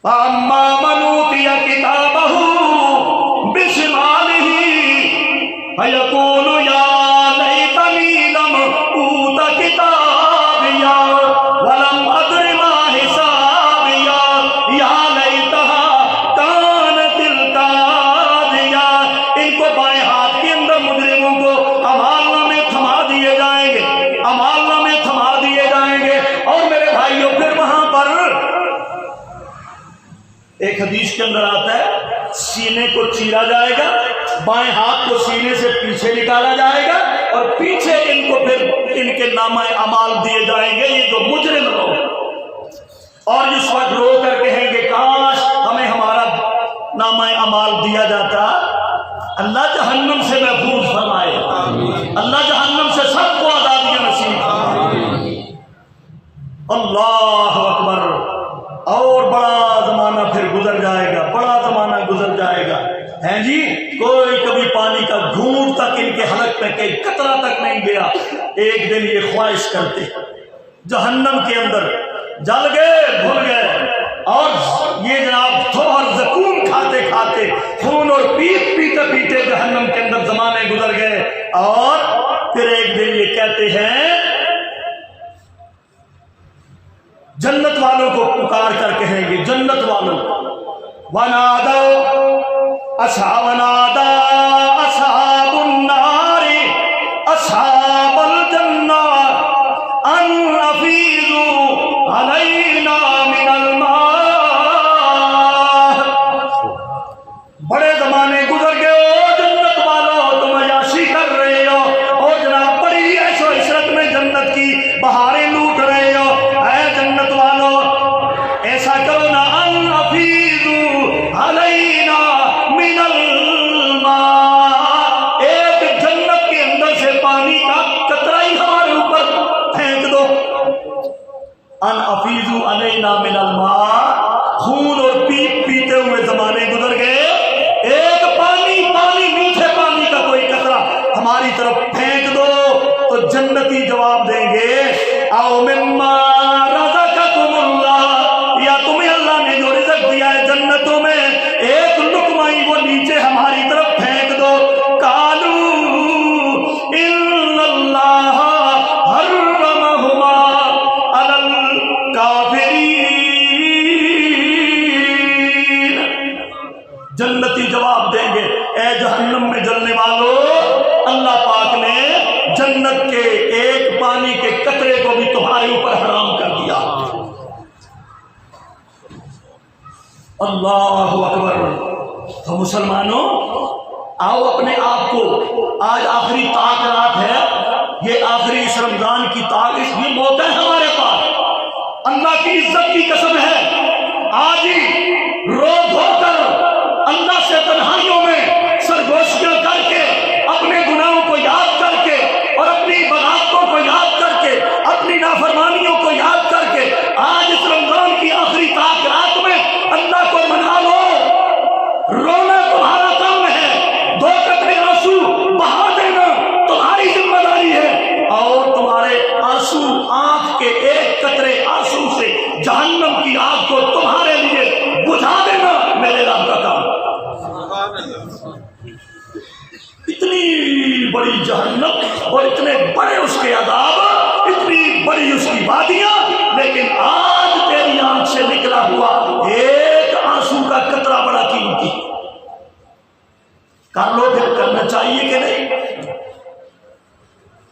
فَأَمَّا مَنْ أُوتِيَ كِتَابَهُ بِشِمَالِهِ فَيَقُولُ يَا لَيْتَنِي لَمْ أُوتَ كِتَابِيَهْ وَلَمْ أَدْرِ مَا حِسَابِيَهْ يَا لَيْتَهَا كَانَتِ الْقَاضِيَةَ۔ ان کو بائیں ہاتھ کے اندر مجرموں کو اعمالنامے تھما دیے جائیں گے، اعمالنامے تھما دیے جائیں گے۔ اور میرے بھائیوں پھر وہاں پر ایک حدیث کے اندر آتا ہے سینے کو چیرا جائے گا، بائیں ہاتھ کو سینے سے پیچھے نکالا جائے گا اور پیچھے ان کو پھر ان کے نامہ اعمال دیے جائیں گے، یہ جو مجرم لوگ، اور اس وقت رو کر کہیں گے کاش ہمیں ہمارا نامہ اعمال دیا جاتا۔ اللہ جہنم سے محفوظ فرمائے، اللہ جہنم سے سب کو آزادی نصیب فرمائے۔ اللہ اکبر۔ اور بڑا زمانہ پھر گزر جائے گا، بڑا زمانہ گزر جائے گا، ہیں جی، کوئی کبھی پانی کا گھونٹ تک ان کے حلق میں کئی قطرہ تک نہیں گیا۔ ایک دن یہ خواہش کرتے جہنم کے اندر جل گئے، بھول گئے، اور یہ جناب تھوہر زکون کھاتے کھاتے، خون اور پیٹ پیتے پیتے جہنم کے اندر زمانے گزر گئے، اور پھر ایک دن یہ کہتے ہیں جنت والوں کو پکار کر کہیں گے، جنت والوں وَنَادَوْا وَنَادَى أَصْحَابُ النَّارِ أَصْحَابَ الْجَنَّةِ أَنْ أَفِيضُوا عَلَيْنَا مِنَ الْمَاءِ۔ بڑے زمانے گزر گئے ہو جنت والوں، تم عیاشی کر رہے ہو اور جناب بڑی عیش و عشرت میں جنت کی بہاریں لوٹ رہے ہو۔ اے جنت والوں ایسا کرو نا، ان افیضوا علینا من الماء، ایک جنت کے اندر سے پانی کا قطرہ ہی ہمارے اوپر پھینک دو۔ ان افیضوا علینا من الماء، خون اور پیپ پیتے ہوئے زمانے گزر گئے، ایک پانی میٹھے پانی کا کوئی قطرہ ہماری طرف پھینک دو۔ تو جنتی جواب دیں گے او مما رزقکم اللہ، یا تمہیں اللہ نے جو رزق دیا ہے جنتوں میں ایک لقمہ ہی وہ نیچے ہماری طرف پھینک دو۔ قالوا ان اللہ حرمہما علی الکافرین، جنتی جواب دیں گے اے جہنم میں جلنے والوں، اللہ پاک نے جنت کے ایک پانی کے قطرے کو بھی تمہارے اوپر حرام کر دیا۔ اللہ اکبر۔ تو مسلمانوں آؤ اپنے آپ کو، آج آخری طاق رات ہے، یہ آخری اس رمضان کی طاق، اس یہ موقع ہے ہمارے پاس، اللہ کی عزت کی قسم ہے، آج ہی رو دھو کر اللہ سے تنہائیوں میں سرگوشیاں کر کے، اپنے گناہوں کو یاد کر کے اور اپنی بغاوتوں کو یاد کر کے، اپنی نافرمانیوں کو یاد کر کے، آج اس رمضان کی آخری طاق رات میں اللہ کو منا لو۔ رونا تمہارا کام ہے، دو قطرے آنسو بہا دینا تمہاری ذمہ داری ہے، اور تمہارے آنسو، آنکھ کے ایک قطرے آنسو سے جہنم کی آگ کو تمہارے لیے بجھا دینا میرے رب کا کام۔ اتنی بڑی جہنم اور اتنے بڑے اس کے عذاب، اتنی بڑی اس کی وادیاں، لیکن آج تیری آنکھ سے نکلا ہوا ایک آنسو کا قطرہ بڑا قیمتی۔ کر لو، پھر کرنا چاہیے کہ نہیں؟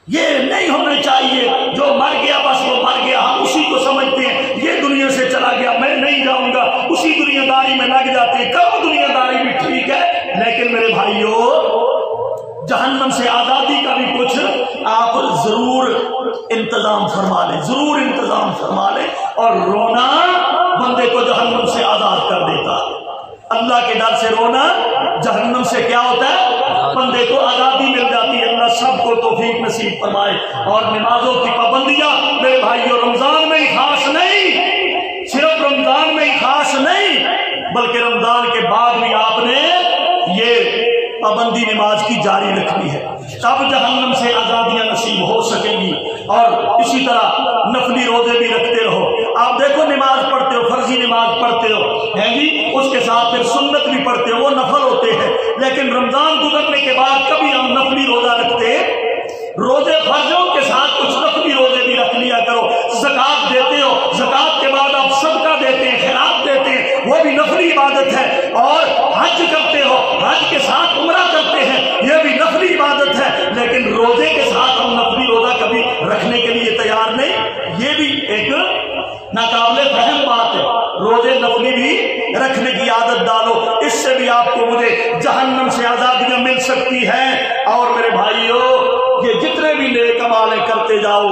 یہ نہیں ہونا چاہیے جو مر گیا بس وہ مر گیا، ہم اسی کو سمجھتے ہیں یہ دنیا سے چلا گیا میں نہیں جاؤں گا، اسی دنیا داری میں لگ جاتے ہیں۔ کرو دنیا داری بھی ٹھیک ہے، لیکن میرے بھائیوں جہنم سے آزادی کا بھی کچھ آپ ضرور انتظام فرما لیں، ضرور انتظام فرما لیں۔ اور رونا بندے کو جہنم سے آزاد کر دیتا ہے، اللہ کے ڈر سے رونا جہنم سے کیا ہوتا ہے، بندے کو آزادی مل جاتی ہے۔ اللہ سب کو توفیق نصیب فرمائے۔ اور نمازوں کی پابندیاں میرے بھائیوں رمضان میں ہی خاص نہیں، صرف رمضان میں ہی خاص نہیں، بلکہ رمضان کے بعد بھی آپ نے یہ پابندی نماز کی جاری رکھنی ہے، تب جہنم سے آزادیاں نصیب ہو سکیں گی۔ اور اسی طرح نفلی روزے بھی رکھتے رہو۔ آپ دیکھو نماز پڑھتے ہو، فرضی نماز پڑھتے ہو، ہے جی اس کے ساتھ پھر سنت بھی پڑھتے ہیں، وہ نفل ہوتے ہیں، لیکن رمضان گزرنے کے بعد کبھی ہم نفلی روزہ رکھتے، روزے فرضوں کے ساتھ کچھ نفلی روزے بھی رکھ لیا کرو۔ زکات دیتے ہو، زکات کے بعد آپ صدقہ دیتے ہیں، خیرات دیتے ہیں، وہ بھی نفلی عبادت ہے، اور حج کرتے ہو، حج کے ساتھ عمرہ کرتے ہیں، یہ بھی نفلی عبادت ہے، لیکن روزے کے ساتھ ہم نفلی روزہ کبھی رکھنے کے لیے تیار نہیں، یہ بھی ایک ناقابل فہم بات ہے۔ روزے نفلی بھی رکھنے کی عادت ڈالو، اس سے بھی آپ کو مجھے جہنم سے آزادیاں مل سکتی ہیں۔ اور میرے بھائیو، یہ جتنے بھی نیک اعمال کرتے جاؤ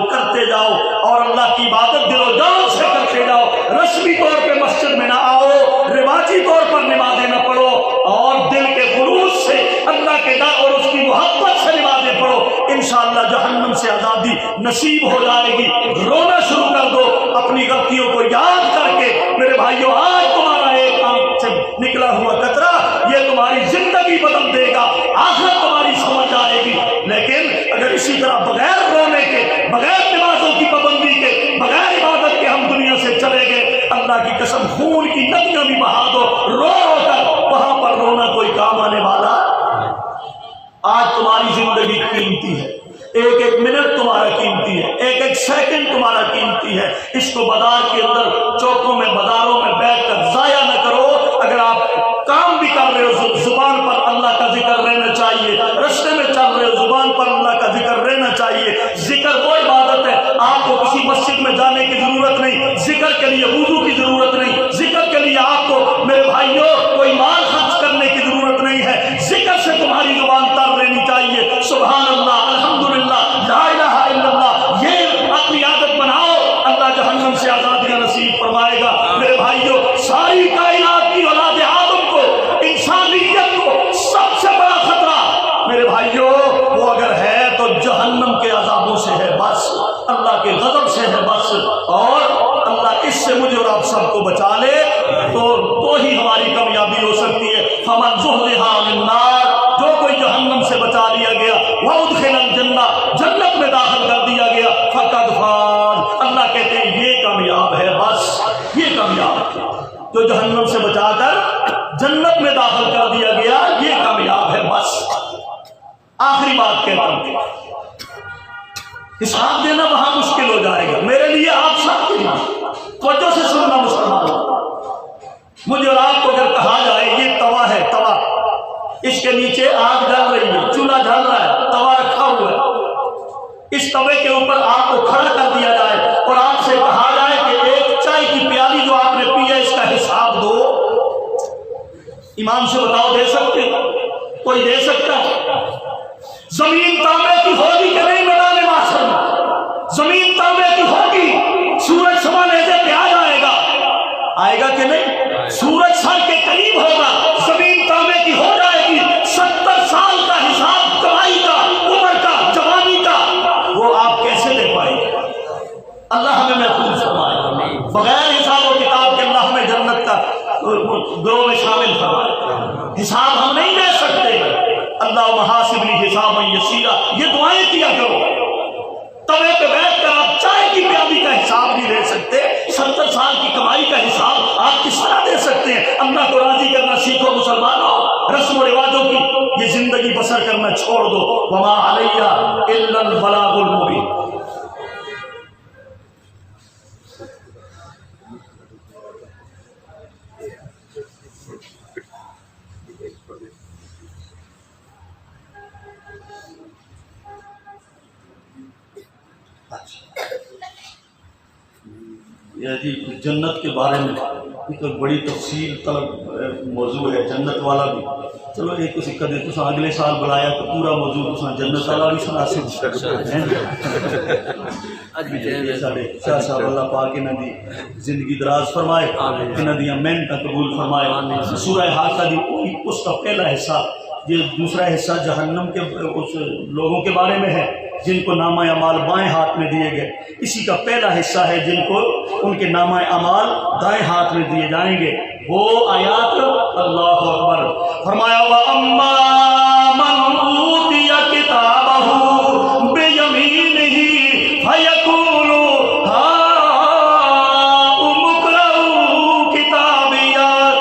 اور اللہ کی عبادت دل و جان سے کرتے جاؤ، رسمی طور پہ مسجد میں نہ آؤ، رواجی طور پر نمازیں نہ پڑھو، اور دل کے خلوص سے اللہ کے ڈر اور اس کی محبت سے نمازیں پڑھو، انشاءاللہ جہنم سے آزادی نصیب ہو جائے گی۔ رونا شروع کر دو اپنی غلطیوں کو یاد کر کے۔ میرے بھائیو، آج تمہارا ایک آنکھ سے نکلا ہوا قطرہ یہ تمہاری زندگی بدل دے گا، آخرت تمہاری سمجھ آئے گی۔ لیکن اگر اسی طرح بغیر رونے کے، بغیر نمازوں کی پابندی کے، بغیر عبادت کے ہم دنیا سے چلے گئے، اللہ کی قسم خون کی ندیاں بھی بہا دو، رو کر وہاں پر رونا کوئی کام آنے والا۔ آج تمہاری زندگی قیمتی ہے، ایک ایک منٹ تمہارا قیمتی ہے، ایک ایک سیکنڈ تمہارا قیمتی ہے، اس کو بازار کے اندر چوکوں میں بازاروں میں بیٹھ کر ضائع نہ کرو۔ اگر آپ کام بھی کر رہے ہو، زبان پر اللہ کا ذکر رہنا چاہیے، رستے میں چل رہے ہو، زبان پر اللہ کا ذکر رہنا چاہیے۔ ذکر وہ عبادت ہے، آپ کو کسی مسجد میں جانے کی ضرورت نہیں، ذکر کے لیے وضو کی ضرورت نہیں، ذکر کے لیے آپ کو میرے بھائیوں کوئی مال خرچ کرنے کی ضرورت نہیں ہے، ذکر سے تمہاری زبان تر رہنی چاہیے۔ سبحان اللہ، الحمدللہ، لا الہ الا اللہ، یہ اپنی عادت بناؤ، اللہ جہنم سے آزادیاں نصیب فرمائے گا۔ میرے بھائیوں، ساری کائنات کی اولاد آدم کو، انسانیت کو سب سے بڑا خطرہ میرے بھائیوں وہ اگر ہے تو جہنم کے عذابوں سے ہے بس، اللہ کے غضب سے ہے بس، اور اللہ اس سے مجھے اور آپ سب کو بچا لے تو ہی ہماری کامیابی ہو سکتی ہے۔ فمن زحزح عن النار، جو کوئی جہنم سے بچا لیا گیا، وادخل الجنہ، جنت میں داخل کر دیا گیا، فقد فاز، اللہ کہتے ہیں یہ کامیاب ہے، بس یہ کامیاب ہے۔ جو جہنم سے بچا کر جنت میں داخل کر دیا گیا، یہ کامیاب ہے، بس۔ آخری بات کہتا ہوں، حساب دینا وہاں مشکل ہو جائے گا میرے لیے، آپ سب کے لیے توجہ سے سننا مسلمان۔ مجھے اور آپ کو اگر کہا جائے یہ توا ہے، توا، اس کے نیچے آگ جل رہی ہے، چولہا جل رہا ہے، توا رکھا ہوا ہے، اس توے کے اوپر آگ کو کھڑا کر دیا جائے اور آپ سے کہا جائے کہ ایک چائے کی پیالی جو آپ نے پی ہے اس کا حساب دو، ایمان سے بتاؤ دے سکتے؟ کوئی دے سکتا ہے؟ زمین تانبے کی ہوگی کہ نہیں میدان محشر میں؟ زمین تانبے کی ہوگی، سورج سوا نیزے پہ آ جائے گا، آئے گا کہ نہیں؟ سورج سر کے قریب ہوگا، زمین تانبے کی ہو جائے گی، 70 سال کا حساب کمائی کا، عمر کا، جوانی کا، وہ آپ کیسے دے پائیں گے؟ اللہ ہمیں محفوظ فرمائے، بغیر حساب و کتاب کے اللہ ہمیں جنت کا گروہ میں شامل فرمائے۔ حساب ہم نہیں دے سکتے، اللہ محاسبنی حسابا یسیرا، یہ دعائیں کیا کرو۔ توے پہ بیٹھ کر آپ چائے کی پیالی کا حساب نہیں دے سکتے، 70 سال کی کمائی کا حساب آپ کس طرح دے سکتے ہیں؟ اللہ کو راضی کرنا سیکھو مسلمانوں، رسم و رواجوں کی یہ زندگی بسر کرنا چھوڑ دو۔ وما علیہ الا البلاغ المبین۔ یہ جی جنت کے بارے میں ایک بڑی تفصیل طلب موضوع ہے، جنت والا بھی، چلو ایک کسی کدے تساں اگلے سال بلایا تو پورا موضوع تساں جنت والا بھی سنا سکتے ساڈے شاہ صاحب، اللہ پاک انہاں دی زندگی دراز فرمائے، انہاں دیاں محنتاں قبول فرمائے۔ سورہ حاقہ دی اس کا پہلا حصہ، یہ دوسرا حصہ جہنم کے اس لوگوں کے بارے میں ہے جن کو نامہ اعمال بائیں ہاتھ میں دیے گئے، اسی کا پہلا حصہ ہے جن کو ان کے نامہ اعمال دائیں ہاتھ میں دیے جائیں گے۔ وہ آیات، اللہ اکبر، فرمایا وَأَمَّا مَنْ أُوتِيَ كِتَابَهُ بِيَمِينِهِ فَيَقُولُ هَاؤُمُ اقْرَءُوا كِتَابِيَهْ